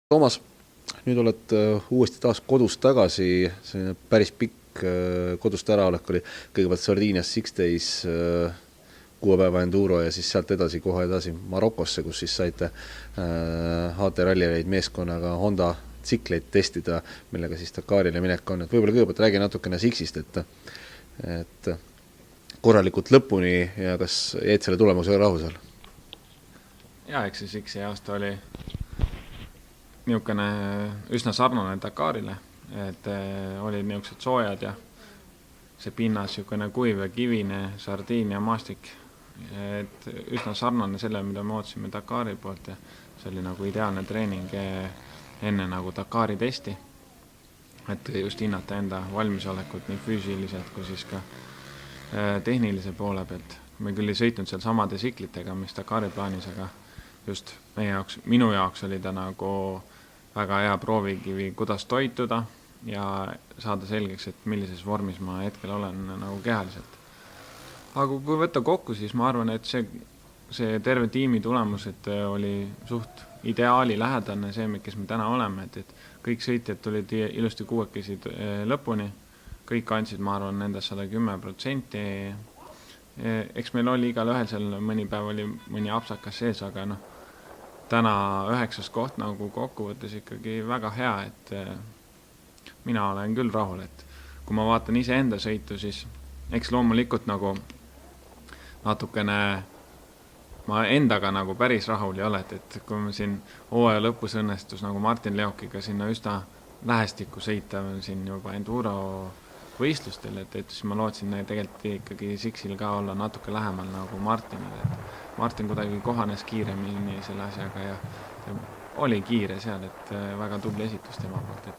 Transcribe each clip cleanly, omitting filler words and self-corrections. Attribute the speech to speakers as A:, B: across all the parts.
A: Toomas, nüüd oled uuesti taas kodus tagasi, selline päris pikk kodust äraolek oli kõigepealt Sardiinias 16 6 päeva enduro ja siis sealt kohe edasi Marokosse, kus siis saite HT Rallyraid meeskonnaga Honda tsikleid testida, millega siis Dakarile minek on. Et võib-olla kõigepealt räägi natukene Sixist, et korralikult lõpuni ja kas jäid selle tulemusega rahu seal?
B: Ja, eks see Sixi aasta oli niisugune üsna sarnane Dakarile, et olid niisugused soojad ja see pinnas niisugune kuiv ja kivine Sardiinia maastik, et üsna sarnane selle, mida me ootasime Dakari poolt ja see oli nagu ideaalne treening enne nagu Dakari testi, et just hinnata enda valmisolekut nii füüsiliselt kui siis ka tehnilise poole pealt. Me küll ei sõitnud seal samade siklitega, mis Dakari plaanis, aga just minu jaoks oli ta nagu väga hea proovikivi, kuidas toituda ja saada selgeks, et millises vormis ma hetkel olen nagu kehaliselt. Aga kui võtta kokku, siis ma arvan, et see terve tiimi tulemus, et oli suht ideaali lähedane see, kes me täna oleme, et kõik sõitjad tulid ilusti kuuekesid lõpuni, kõik andsid, ma arvan, nendest 110%. Eks meil oli igal ühel seal mõni päev oli mõni apsakas sees, aga täna 9. koht nagu kokkuvõttes ikkagi väga hea, et mina olen küll rahul, et kui ma vaatan ise enda sõitu, siis eks loomulikult nagu natukene ma endaga nagu päris rahul ei ole, et kui me siin hooaja lõpus õnnestus nagu Martin Leokiga sinna üsna lähestikku sõita siin juba enduro võistlustel, et siis ma lootsin tegelikult ikkagi Sixil ka olla natuke lähemal nagu Martinile, et Martin kuidagi kohanes kiiremini selle asjaga ja oli kiire seal, et väga tubli esitus tema poolt,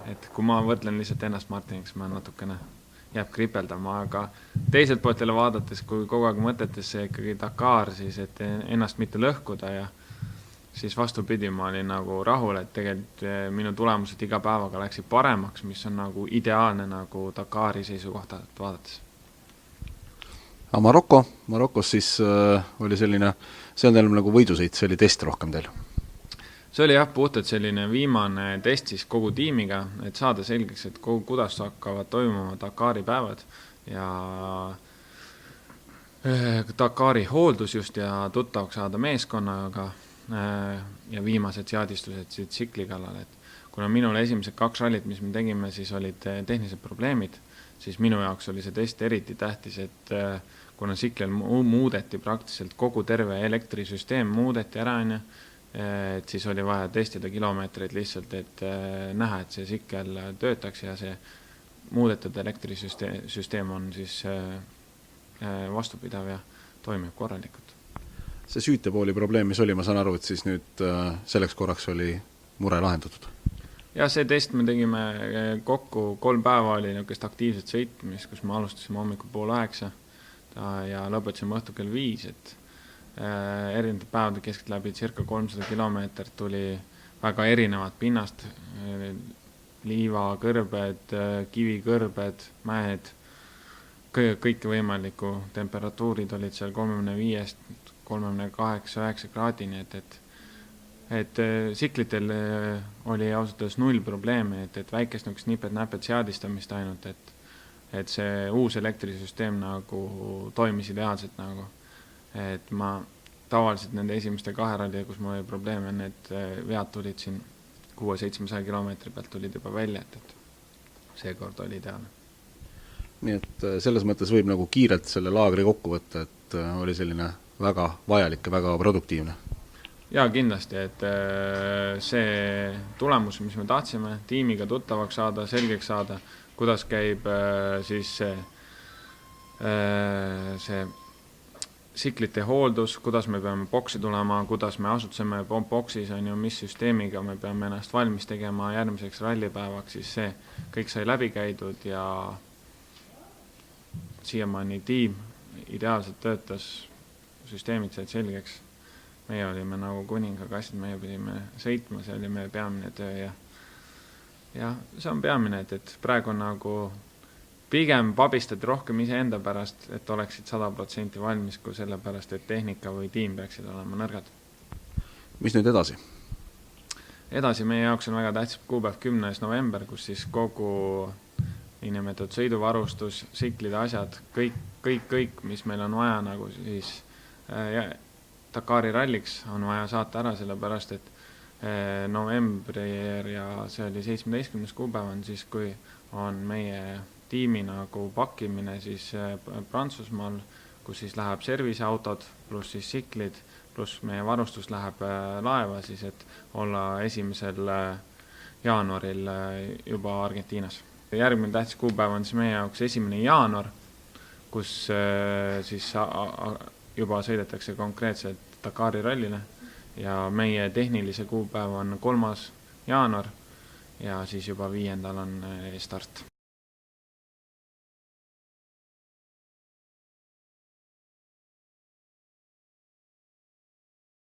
B: et kui ma võtlen lihtsalt ennast Martiniks, ma natukene jääb kripeldama, aga teiselt poolt jälle vaadates, kui kogu aeg mõtetes see ikkagi Dakar, siis et ennast mitte lõhkuda ja siis vastupidi, ma olin nagu rahul, et tegelikult minu tulemused iga päevaga läksid paremaks, mis on nagu ideaalne nagu Dakari seisukohta vaadates.
A: Aga Marokos siis oli selline, see on teil nagu võidusõit, see oli test rohkem teil?
B: See oli jah, puhtalt selline viimane test siis kogu tiimiga, et saada selgeks, et kuidas hakkavad toimuma Dakari päevad ja Dakari hooldus just ja tuttavaks saada meeskonnaga ja viimased seadistused siit tsikli kallal, et kuna minul esimesed 2 rallit, mis me tegime, siis olid tehnilised probleemid, siis minu jaoks oli see test eriti tähtis, et kuna tsikkel muudeti praktiliselt kogu terve elektrisüsteem muudeti ära, et siis oli vaja testida kilomeetreid lihtsalt, et näha, et see tsikkel töötaks ja see muudetud elektrisüsteem on siis vastupidav ja toimib korralikult.
A: See süütepooli probleem, mis oli, ma saan aru, et siis nüüd selleks korraks oli mure lahendatud?
B: Ja see test me tegime kokku 3 päeva oli niisugust aktiivset sõitmist, kus me alustasime hommikul 7:30 ja lõpetasime õhtul kell 5, et erinevate päevade keskeltläbi circa 300 kilomeetrit tuli väga erinevat pinnast, liivakõrbed, kivikõrbed, mäed, kõike võimalikku temperatuurid olid seal 35 38-9 kraadini, et tsiklitel oli ausalt 0 probleemi, et väikest nipet-näpet seadistamist ainult, et see uus elektrisüsteem nagu toimis ideaalselt nagu, et ma tavaliselt nende esimeste 2 ralli, kus mul oli probleeme, need vead tulid siin 600-700 kilomeetri pealt tulid juba välja, et seekord oli ideaalne.
A: Nii et selles mõttes võib nagu kiirelt selle laagri kokku võtta, et oli selline väga vajalik ja väga produktiivne.
B: Ja kindlasti, et see tulemus, mis me tahtsime, tiimiga tuttavaks saada, selgeks saada, kuidas käib siis see siklite hooldus, kuidas me peame boksi tulema, kuidas me asutseme boksis, on ju, mis süsteemiga me peame ennast valmis tegema järgmiseks rallipäevaks, siis see kõik sai läbi käidud ja siiamaani tiim ideaalselt töötas, süsteemid said selgeks. Meie olime nagu kuningakassid, meie pidime sõitma, see oli meie peamine töö ja see on peamine, et praegu nagu pigem pabistad rohkem iseenda pärast, et oleksid 100% valmis, kui selle pärast, et tehnika või tiim peaksid olema nõrgad.
A: Mis nüüd edasi?
B: edasi meie jaoks on väga tähtis kuupäev 10. november, kus siis kogu niinimetatud sõiduvarustus, siklide asjad, kõik, mis meil on vaja nagu siis Dakari ralliks on vaja saata ära, sellepärast et novembri ja see oli 17. kuupäev on siis, kui on meie tiimi nagu pakkimine siis Prantsusmaal, kus siis läheb serviseautod, pluss siis siklid, pluss meie varustus läheb laeva siis, et olla 1. jaanuaril juba Argentiinas. Järgmine tähtis kuupäev on siis meie jaoks 1. jaanuar, kus siis juba sõidetakse konkreetselt Dakari rallile ja meie tehnilise kuupäev on 3. jaanuar ja siis juba 5. on start.